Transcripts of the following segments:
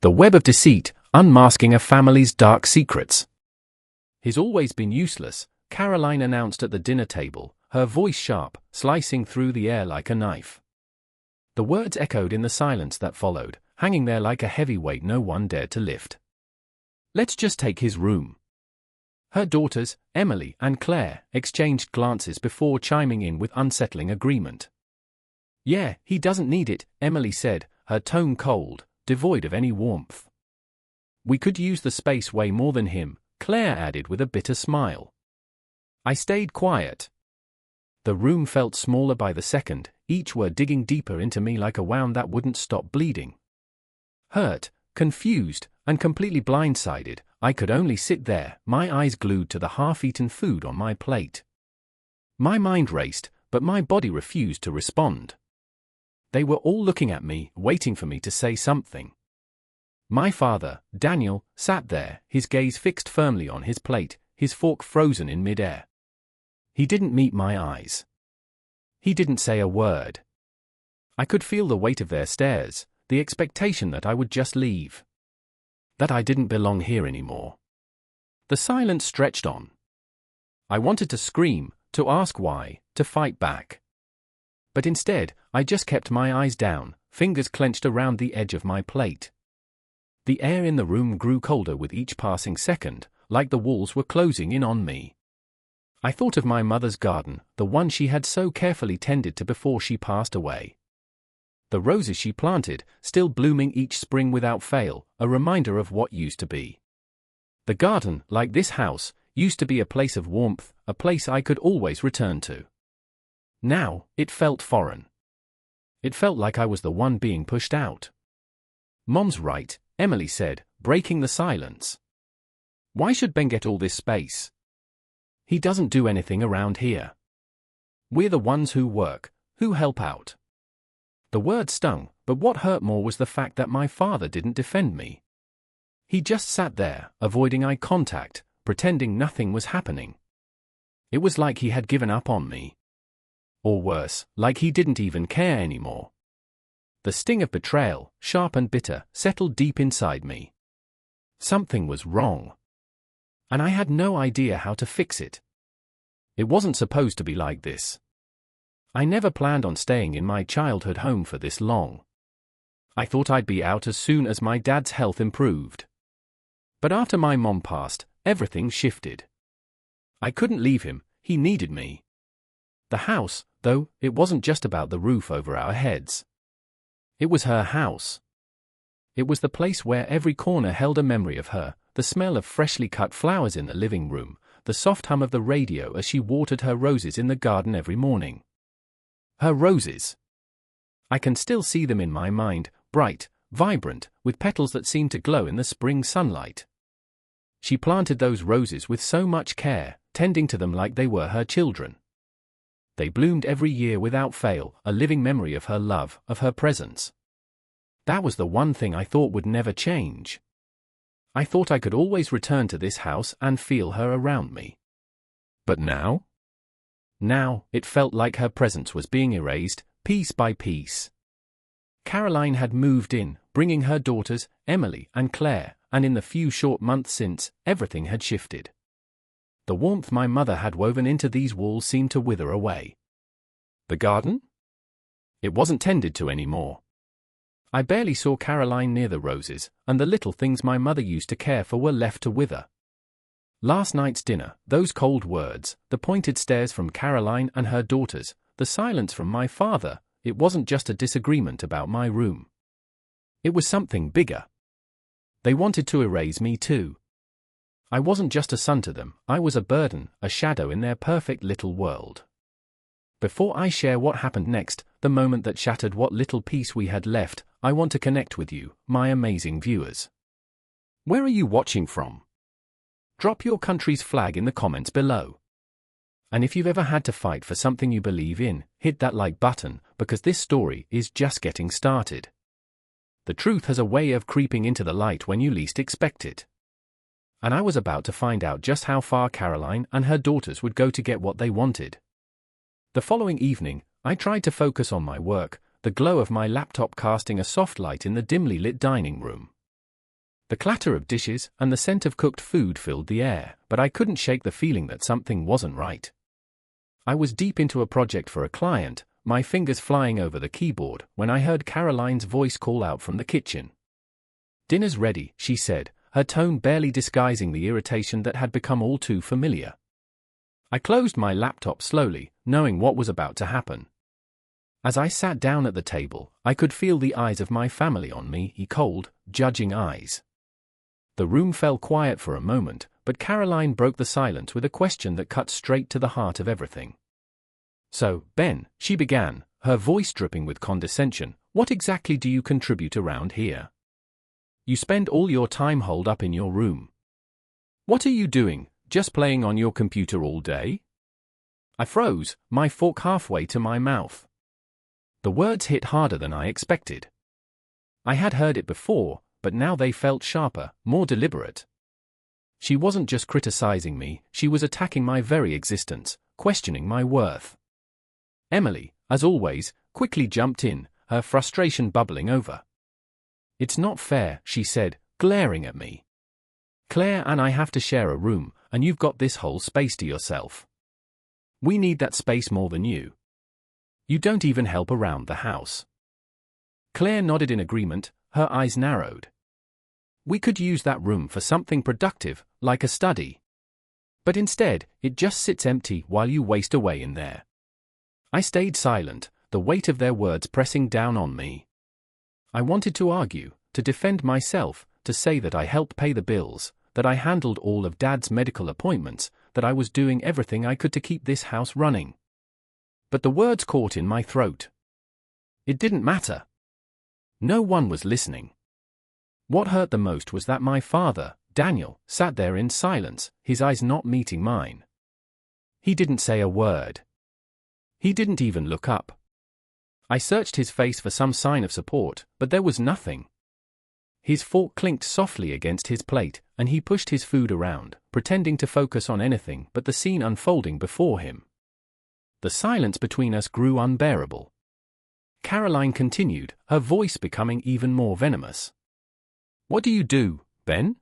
The web of deceit, unmasking a family's dark secrets. He's always been useless, Caroline announced at the dinner table, her voice sharp, slicing through the air like a knife. The words echoed in the silence that followed, hanging there like a heavy weight no one dared to lift. Let's just take his room. Her daughters, Emily and Claire, exchanged glances before chiming in with unsettling agreement. Yeah, he doesn't need it, Emily said, her tone cold, devoid of any warmth. We could use the space way more than him, Claire added with a bitter smile. I stayed quiet. The room felt smaller by the second, each word digging deeper into me like a wound that wouldn't stop bleeding. Hurt, confused, and completely blindsided, I could only sit there, my eyes glued to the half-eaten food on my plate. My mind raced, but my body refused to respond. They were all looking at me, waiting for me to say something. My father, Daniel, sat there, his gaze fixed firmly on his plate, his fork frozen in midair. He didn't meet my eyes. He didn't say a word. I could feel the weight of their stares, the expectation that I would just leave. That I didn't belong here anymore. The silence stretched on. I wanted to scream, to ask why, to fight back. But instead, I just kept my eyes down, fingers clenched around the edge of my plate. The air in the room grew colder with each passing second, like the walls were closing in on me. I thought of my mother's garden, the one she had so carefully tended to before she passed away. The roses she planted, still blooming each spring without fail, a reminder of what used to be. The garden, like this house, used to be a place of warmth, a place I could always return to. Now, it felt foreign. It felt like I was the one being pushed out. Mom's right, Emily said, breaking the silence. Why should Ben get all this space? He doesn't do anything around here. We're the ones who work, who help out. The word stung, but what hurt more was the fact that my father didn't defend me. He just sat there, avoiding eye contact, pretending nothing was happening. It was like he had given up on me. Or worse, like he didn't even care anymore. The sting of betrayal, sharp and bitter, settled deep inside me. Something was wrong. And I had no idea how to fix it. It wasn't supposed to be like this. I never planned on staying in my childhood home for this long. I thought I'd be out as soon as my dad's health improved. But after my mom passed, everything shifted. I couldn't leave him, he needed me. The house, though, it wasn't just about the roof over our heads. It was her house. It was the place where every corner held a memory of her, the smell of freshly cut flowers in the living room, the soft hum of the radio as she watered her roses in the garden every morning. Her roses. I can still see them in my mind, bright, vibrant, with petals that seemed to glow in the spring sunlight. She planted those roses with so much care, tending to them like they were her children. They bloomed every year without fail, a living memory of her love, of her presence. That was the one thing I thought would never change. I thought I could always return to this house and feel her around me. But now? Now, it felt like her presence was being erased, piece by piece. Caroline had moved in, bringing her daughters, Emily and Claire, and in the few short months since, everything had shifted. The warmth my mother had woven into these walls seemed to wither away. The garden? It wasn't tended to anymore. I barely saw Caroline near the roses, and the little things my mother used to care for were left to wither. Last night's dinner, those cold words, the pointed stares from Caroline and her daughters, the silence from my father, it wasn't just a disagreement about my room. It was something bigger. They wanted to erase me too. I wasn't just a son to them, I was a burden, a shadow in their perfect little world. Before I share what happened next, the moment that shattered what little piece we had left, I want to connect with you, my amazing viewers. Where are you watching from? Drop your country's flag in the comments below. And if you've ever had to fight for something you believe in, hit that like button, because this story is just getting started. The truth has a way of creeping into the light when you least expect it. And I was about to find out just how far Caroline and her daughters would go to get what they wanted. The following evening, I tried to focus on my work, the glow of my laptop casting a soft light in the dimly lit dining room. The clatter of dishes and the scent of cooked food filled the air, but I couldn't shake the feeling that something wasn't right. I was deep into a project for a client, my fingers flying over the keyboard, when I heard Caroline's voice call out from the kitchen. "Dinner's ready," she said, her tone barely disguising the irritation that had become all too familiar. I closed my laptop slowly, knowing what was about to happen. As I sat down at the table, I could feel the eyes of my family on me, cold, judging eyes. The room fell quiet for a moment, but Caroline broke the silence with a question that cut straight to the heart of everything. "So, Ben," she began, her voice dripping with condescension, "what exactly do you contribute around here? You spend all your time holed up in your room. What are you doing, just playing on your computer all day?" I froze, my fork halfway to my mouth. The words hit harder than I expected. I had heard it before, but now they felt sharper, more deliberate. She wasn't just criticizing me, she was attacking my very existence, questioning my worth. Emily, as always, quickly jumped in, her frustration bubbling over. "It's not fair," she said, glaring at me. "Claire and I have to share a room, and you've got this whole space to yourself. We need that space more than you. You don't even help around the house." Claire nodded in agreement, her eyes narrowed. "We could use that room for something productive, like a study. But instead, it just sits empty while you waste away in there." I stayed silent, the weight of their words pressing down on me. I wanted to argue, to defend myself, to say that I helped pay the bills, that I handled all of Dad's medical appointments, that I was doing everything I could to keep this house running. But the words caught in my throat. It didn't matter. No one was listening. What hurt the most was that my father, Daniel, sat there in silence, his eyes not meeting mine. He didn't say a word. He didn't even look up. I searched his face for some sign of support, but there was nothing. His fork clinked softly against his plate, and he pushed his food around, pretending to focus on anything but the scene unfolding before him. The silence between us grew unbearable. Caroline continued, her voice becoming even more venomous. "What do you do, Ben?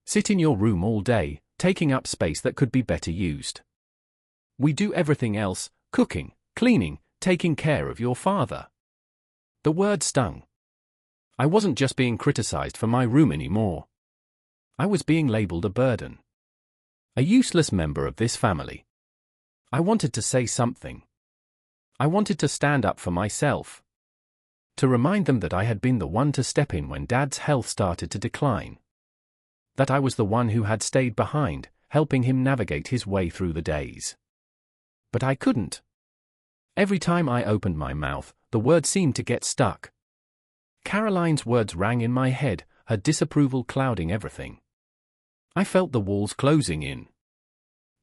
Sit in your room all day, taking up space that could be better used. We do everything else, cooking, cleaning, taking care of your father." The word stung. I wasn't just being criticized for my room anymore. I was being labeled a burden. A useless member of this family. I wanted to say something. I wanted to stand up for myself. To remind them that I had been the one to step in when Dad's health started to decline. That I was the one who had stayed behind, helping him navigate his way through the days. But I couldn't. Every time I opened my mouth, the words seemed to get stuck. Caroline's words rang in my head, her disapproval clouding everything. I felt the walls closing in.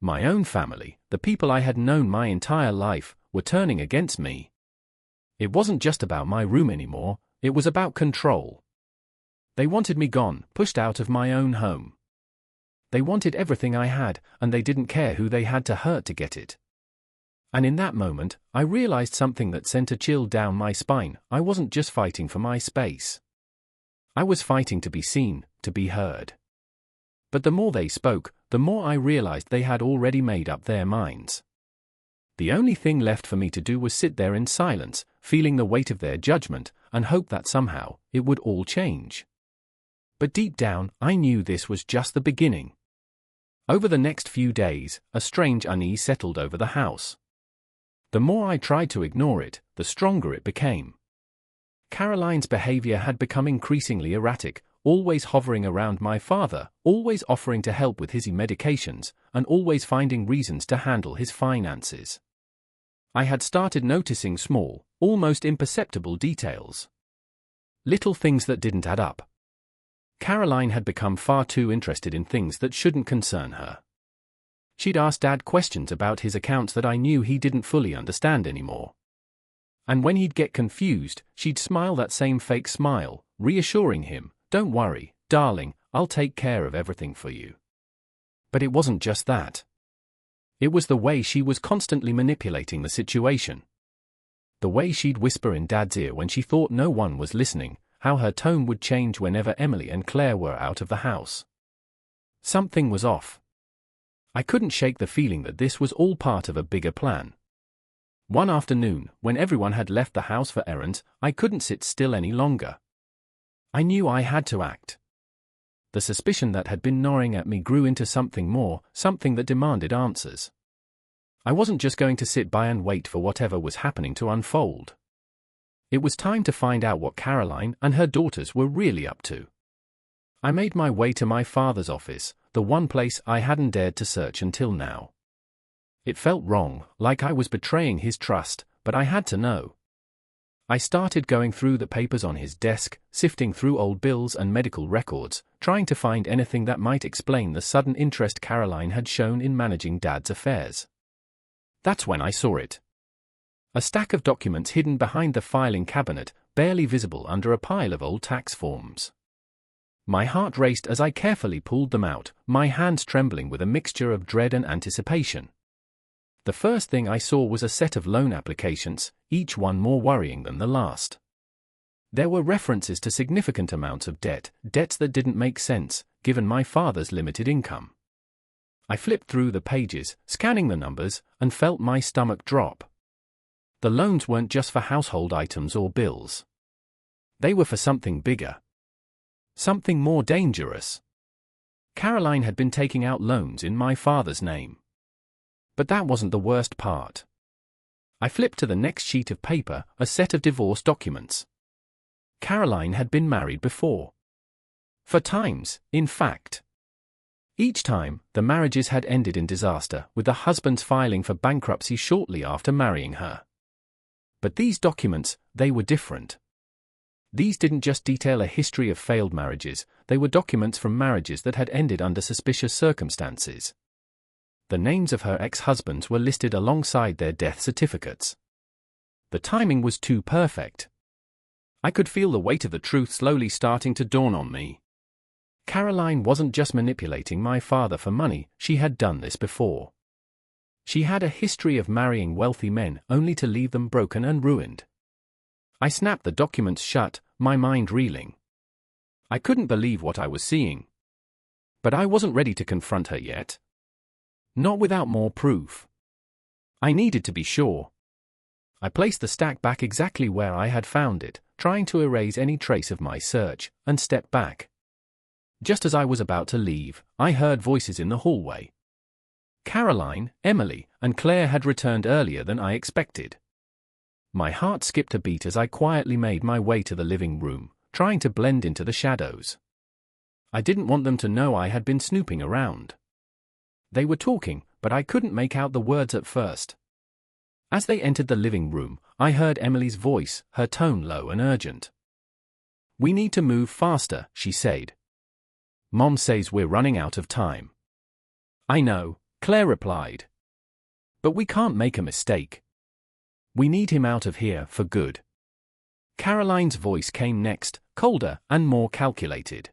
My own family, the people I had known my entire life, were turning against me. It wasn't just about my room anymore, it was about control. They wanted me gone, pushed out of my own home. They wanted everything I had, and they didn't care who they had to hurt to get it. And in that moment, I realized something that sent a chill down my spine. I wasn't just fighting for my space. I was fighting to be seen, to be heard. But the more they spoke, the more I realized they had already made up their minds. The only thing left for me to do was sit there in silence, feeling the weight of their judgment, and hope that somehow, it would all change. But deep down, I knew this was just the beginning. Over the next few days, a strange unease settled over the house. The more I tried to ignore it, the stronger it became. Caroline's behavior had become increasingly erratic, always hovering around my father, always offering to help with his medications, and always finding reasons to handle his finances. I had started noticing small, almost imperceptible details. Little things that didn't add up. Caroline had become far too interested in things that shouldn't concern her. She'd ask Dad questions about his accounts that I knew he didn't fully understand anymore. And when he'd get confused, she'd smile that same fake smile, reassuring him, "Don't worry, darling, I'll take care of everything for you." But it wasn't just that. It was the way she was constantly manipulating the situation. The way she'd whisper in Dad's ear when she thought no one was listening, how her tone would change whenever Emily and Claire were out of the house. Something was off. I couldn't shake the feeling that this was all part of a bigger plan. One afternoon, when everyone had left the house for errands, I couldn't sit still any longer. I knew I had to act. The suspicion that had been gnawing at me grew into something more, something that demanded answers. I wasn't just going to sit by and wait for whatever was happening to unfold. It was time to find out what Caroline and her daughters were really up to. I made my way to my father's office, the one place I hadn't dared to search until now. It felt wrong, like I was betraying his trust, but I had to know. I started going through the papers on his desk, sifting through old bills and medical records, trying to find anything that might explain the sudden interest Caroline had shown in managing Dad's affairs. That's when I saw it. A stack of documents hidden behind the filing cabinet, barely visible under a pile of old tax forms. My heart raced as I carefully pulled them out, my hands trembling with a mixture of dread and anticipation. The first thing I saw was a set of loan applications, each one more worrying than the last. There were references to significant amounts of debts that didn't make sense, given my father's limited income. I flipped through the pages, scanning the numbers, and felt my stomach drop. The loans weren't just for household items or bills. They were for something bigger. Something more dangerous. Caroline had been taking out loans in my father's name. But that wasn't the worst part. I flipped to the next sheet of paper, a set of divorce documents. Caroline had been married before. 4 times, in fact. Each time, the marriages had ended in disaster, with the husbands filing for bankruptcy shortly after marrying her. But these documents, they were different. These didn't just detail a history of failed marriages, they were documents from marriages that had ended under suspicious circumstances. The names of her ex-husbands were listed alongside their death certificates. The timing was too perfect. I could feel the weight of the truth slowly starting to dawn on me. Caroline wasn't just manipulating my father for money, she had done this before. She had a history of marrying wealthy men only to leave them broken and ruined. I snapped the documents shut, my mind reeling. I couldn't believe what I was seeing. But I wasn't ready to confront her yet. Not without more proof. I needed to be sure. I placed the stack back exactly where I had found it, trying to erase any trace of my search, and stepped back. Just as I was about to leave, I heard voices in the hallway. Caroline, Emily, and Claire had returned earlier than I expected. My heart skipped a beat as I quietly made my way to the living room, trying to blend into the shadows. I didn't want them to know I had been snooping around. They were talking, but I couldn't make out the words at first. As they entered the living room, I heard Emily's voice, her tone low and urgent. "We need to move faster," she said. "Mom says we're running out of time." "I know," Claire replied. "But we can't make a mistake. We need him out of here for good." Caroline's voice came next, colder and more calculated.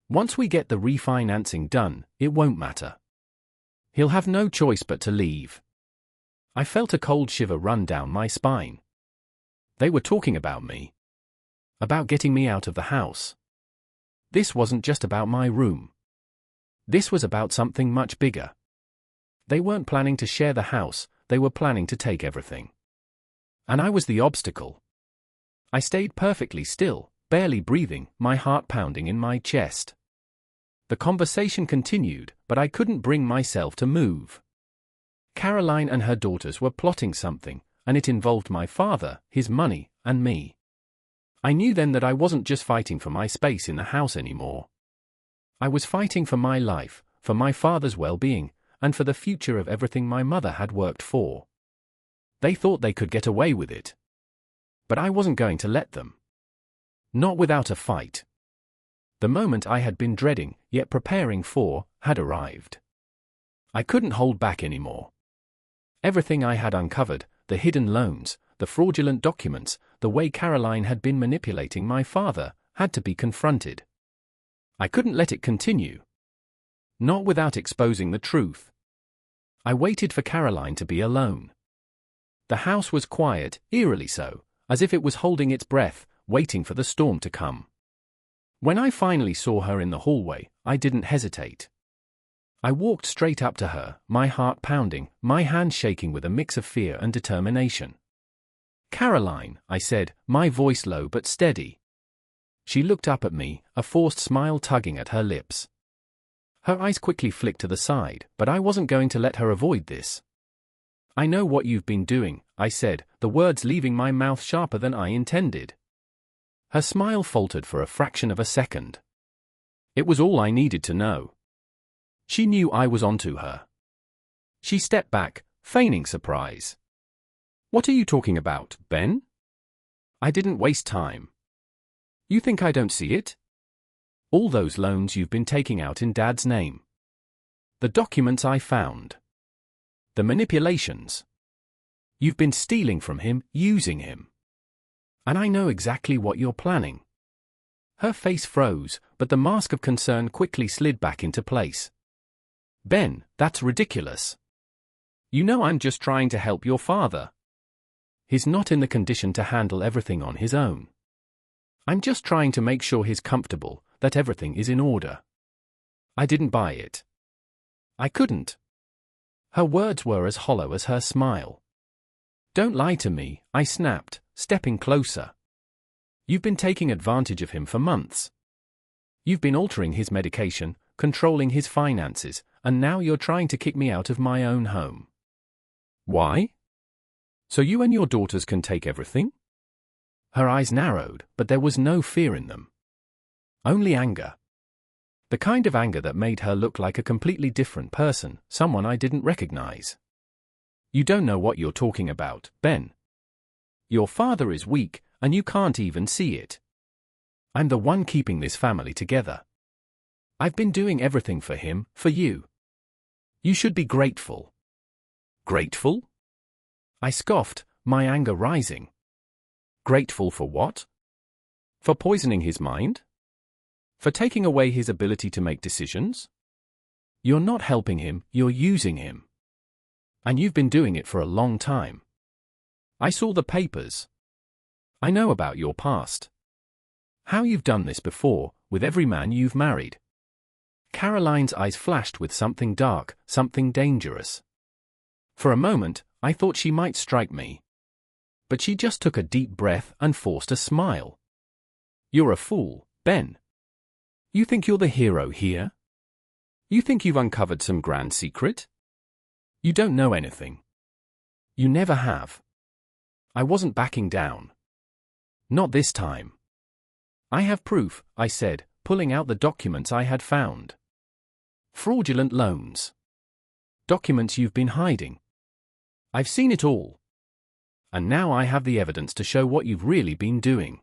"Once we get the refinancing done, it won't matter. He'll have no choice but to leave." I felt a cold shiver run down my spine. They were talking about me. About getting me out of the house. This wasn't just about my room. This was about something much bigger. They weren't planning to share the house, they were planning to take everything. And I was the obstacle. I stayed perfectly still, barely breathing, my heart pounding in my chest. The conversation continued, but I couldn't bring myself to move. Caroline and her daughters were plotting something, and it involved my father, his money, and me. I knew then that I wasn't just fighting for my space in the house anymore. I was fighting for my life, for my father's well-being, and for the future of everything my mother had worked for. They thought they could get away with it. But I wasn't going to let them. Not without a fight. The moment I had been dreading, yet preparing for, had arrived. I couldn't hold back anymore. Everything I had uncovered, the hidden loans, the fraudulent documents, the way Caroline had been manipulating my father, had to be confronted. I couldn't let it continue. Not without exposing the truth. I waited for Caroline to be alone. The house was quiet, eerily so, as if it was holding its breath, waiting for the storm to come. When I finally saw her in the hallway, I didn't hesitate. I walked straight up to her, my heart pounding, my hands shaking with a mix of fear and determination. "Caroline," I said, my voice low but steady. She looked up at me, a forced smile tugging at her lips. Her eyes quickly flicked to the side, but I wasn't going to let her avoid this. "I know what you've been doing," I said, the words leaving my mouth sharper than I intended. Her smile faltered for a fraction of a second. It was all I needed to know. She knew I was onto her. She stepped back, feigning surprise. "What are you talking about, Ben?" I didn't waste time. "You think I don't see it? All those loans you've been taking out in Dad's name. The documents I found. The manipulations. You've been stealing from him, using him. And I know exactly what you're planning." Her face froze, but the mask of concern quickly slid back into place. "Ben, that's ridiculous. You know I'm just trying to help your father. He's not in the condition to handle everything on his own. I'm just trying to make sure he's comfortable, that everything is in order." I didn't buy it. I couldn't. Her words were as hollow as her smile. "Don't lie to me," I snapped, stepping closer. "You've been taking advantage of him for months. You've been altering his medication, controlling his finances, and now you're trying to kick me out of my own home. Why? So you and your daughters can take everything?" Her eyes narrowed, but there was no fear in them. Only anger. The kind of anger that made her look like a completely different person, someone I didn't recognize. "You don't know what you're talking about, Ben. Your father is weak, and you can't even see it. I'm the one keeping this family together. I've been doing everything for him, for you. You should be grateful." "Grateful?" I scoffed, my anger rising. "Grateful for what? For poisoning his mind? For taking away his ability to make decisions? You're not helping him, you're using him. And you've been doing it for a long time. I saw the papers. I know about your past. How you've done this before, with every man you've married." Caroline's eyes flashed with something dark, something dangerous. For a moment, I thought she might strike me. But she just took a deep breath and forced a smile. "You're a fool, Ben. You think you're the hero here? You think you've uncovered some grand secret? You don't know anything. You never have." I wasn't backing down. Not this time. "I have proof," I said, pulling out the documents I had found. "Fraudulent loans. Documents you've been hiding. I've seen it all. And now I have the evidence to show what you've really been doing."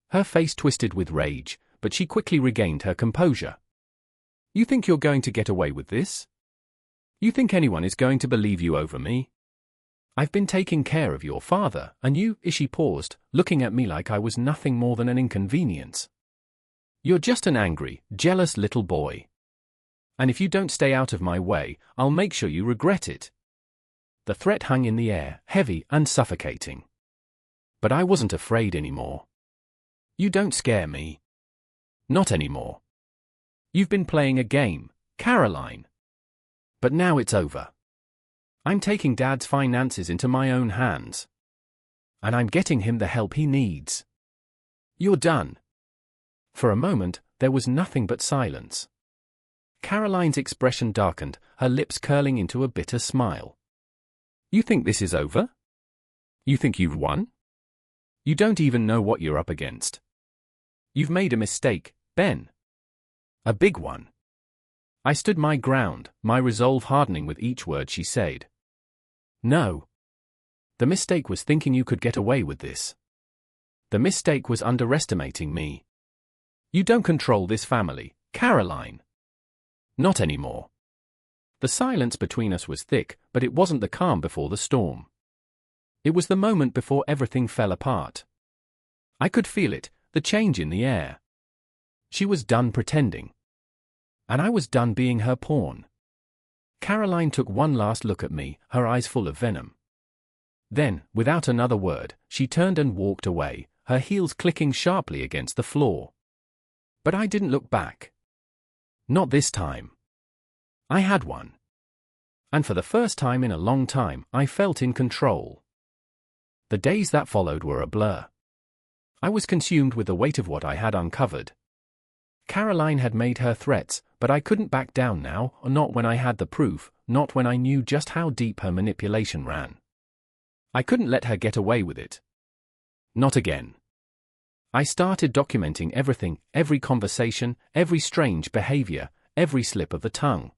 Her face twisted with rage, but she quickly regained her composure. "You think you're going to get away with this? You think anyone is going to believe you over me? I've been taking care of your father, and you," she paused, looking at me like I was nothing more than an inconvenience. "You're just an angry, jealous little boy. And if you don't stay out of my way, I'll make sure you regret it." The threat hung in the air, heavy and suffocating. But I wasn't afraid anymore. "You don't scare me. Not anymore. You've been playing a game, Caroline. But now it's over. I'm taking Dad's finances into my own hands. And I'm getting him the help he needs. You're done." For a moment, there was nothing but silence. Caroline's expression darkened, her lips curling into a bitter smile. "You think this is over? You think you've won? You don't even know what you're up against. You've made a mistake, Ben. A big one." I stood my ground, my resolve hardening with each word she said. "No. The mistake was thinking you could get away with this. The mistake was underestimating me. You don't control this family, Caroline. Not anymore." The silence between us was thick, but it wasn't the calm before the storm. It was the moment before everything fell apart. I could feel it, the change in the air. She was done pretending. And I was done being her pawn. Caroline took one last look at me, her eyes full of venom. Then, without another word, she turned and walked away, her heels clicking sharply against the floor. But I didn't look back. Not this time. I had one. And for the first time in a long time, I felt in control. The days that followed were a blur. I was consumed with the weight of what I had uncovered. Caroline had made her threats, but I couldn't back down now, not when I had the proof, not when I knew just how deep her manipulation ran. I couldn't let her get away with it. Not again. I started documenting everything, every conversation, every strange behavior, every slip of the tongue.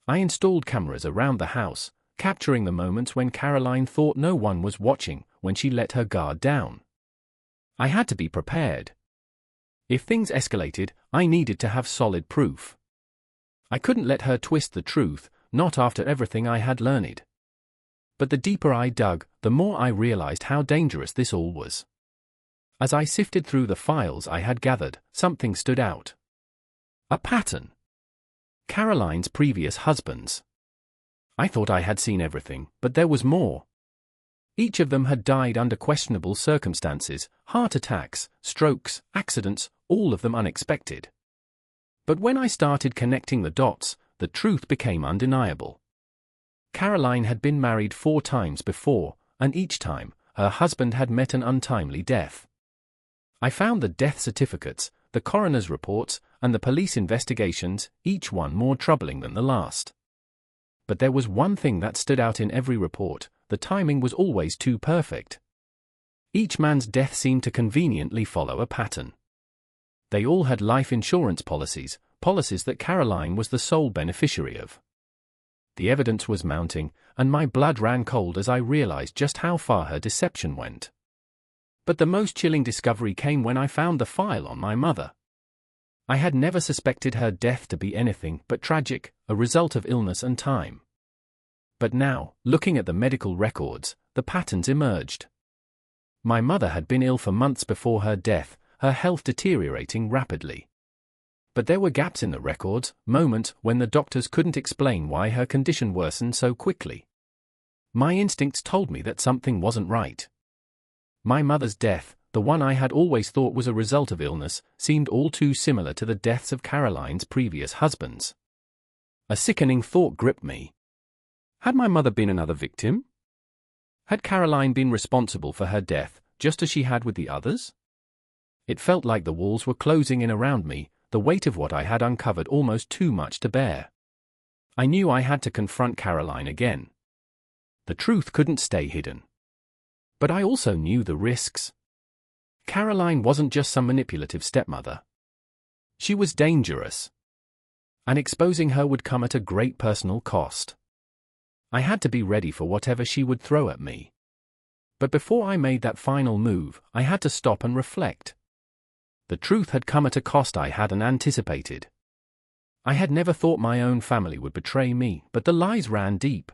I installed cameras around the house, capturing the moments when Caroline thought no one was watching, when she let her guard down. I had to be prepared. If things escalated, I needed to have solid proof. I couldn't let her twist the truth, not after everything I had learned. But the deeper I dug, the more I realized how dangerous this all was. As I sifted through the files I had gathered, something stood out. A pattern. Caroline's previous husbands. I thought I had seen everything, but there was more. Each of them had died under questionable circumstances, heart attacks, strokes, accidents, all of them unexpected. But when I started connecting the dots, the truth became undeniable. Caroline had been married 4 times before, and each time, her husband had met an untimely death. I found the death certificates, the coroner's reports, and the police investigations, each one more troubling than the last. But there was one thing that stood out in every report: the timing was always too perfect. Each man's death seemed to conveniently follow a pattern. They all had life insurance policies, policies that Caroline was the sole beneficiary of. The evidence was mounting, and my blood ran cold as I realized just how far her deception went. But the most chilling discovery came when I found the file on my mother. I had never suspected her death to be anything but tragic, a result of illness and time. But now, looking at the medical records, the patterns emerged. My mother had been ill for months before her death, her health deteriorating rapidly. But there were gaps in the records, moments when the doctors couldn't explain why her condition worsened so quickly. My instincts told me that something wasn't right. My mother's death, the one I had always thought was a result of illness, seemed all too similar to the deaths of Caroline's previous husbands. A sickening thought gripped me. Had my mother been another victim? Had Caroline been responsible for her death, just as she had with the others? It felt like the walls were closing in around me, the weight of what I had uncovered almost too much to bear. I knew I had to confront Caroline again. The truth couldn't stay hidden. But I also knew the risks. Caroline wasn't just some manipulative stepmother. She was dangerous. And exposing her would come at a great personal cost. I had to be ready for whatever she would throw at me. But before I made that final move, I had to stop and reflect. The truth had come at a cost I hadn't anticipated. I had never thought my own family would betray me, but the lies ran deep.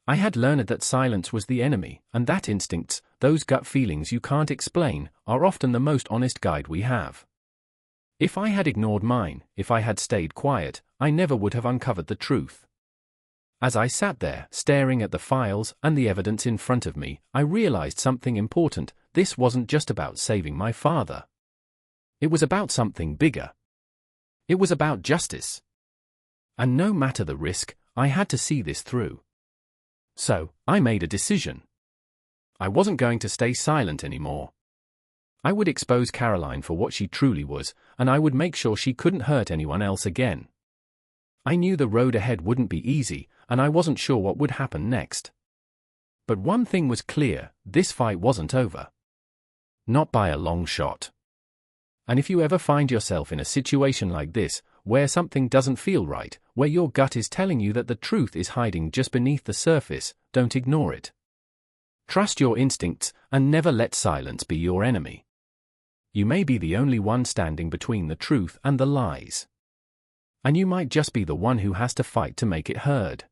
I had learned that silence was the enemy, and that instincts, those gut feelings you can't explain, are often the most honest guide we have. If I had ignored mine, if I had stayed quiet, I never would have uncovered the truth. As I sat there, staring at the files and the evidence in front of me, I realized something important. This wasn't just about saving my father. It was about something bigger. It was about justice. And no matter the risk, I had to see this through. So, I made a decision. I wasn't going to stay silent anymore. I would expose Caroline for what she truly was, and I would make sure she couldn't hurt anyone else again. I knew the road ahead wouldn't be easy, and I wasn't sure what would happen next. But one thing was clear: this fight wasn't over. Not by a long shot. And if you ever find yourself in a situation like this, where something doesn't feel right, where your gut is telling you that the truth is hiding just beneath the surface, don't ignore it. Trust your instincts, and never let silence be your enemy. You may be the only one standing between the truth and the lies. And you might just be the one who has to fight to make it heard.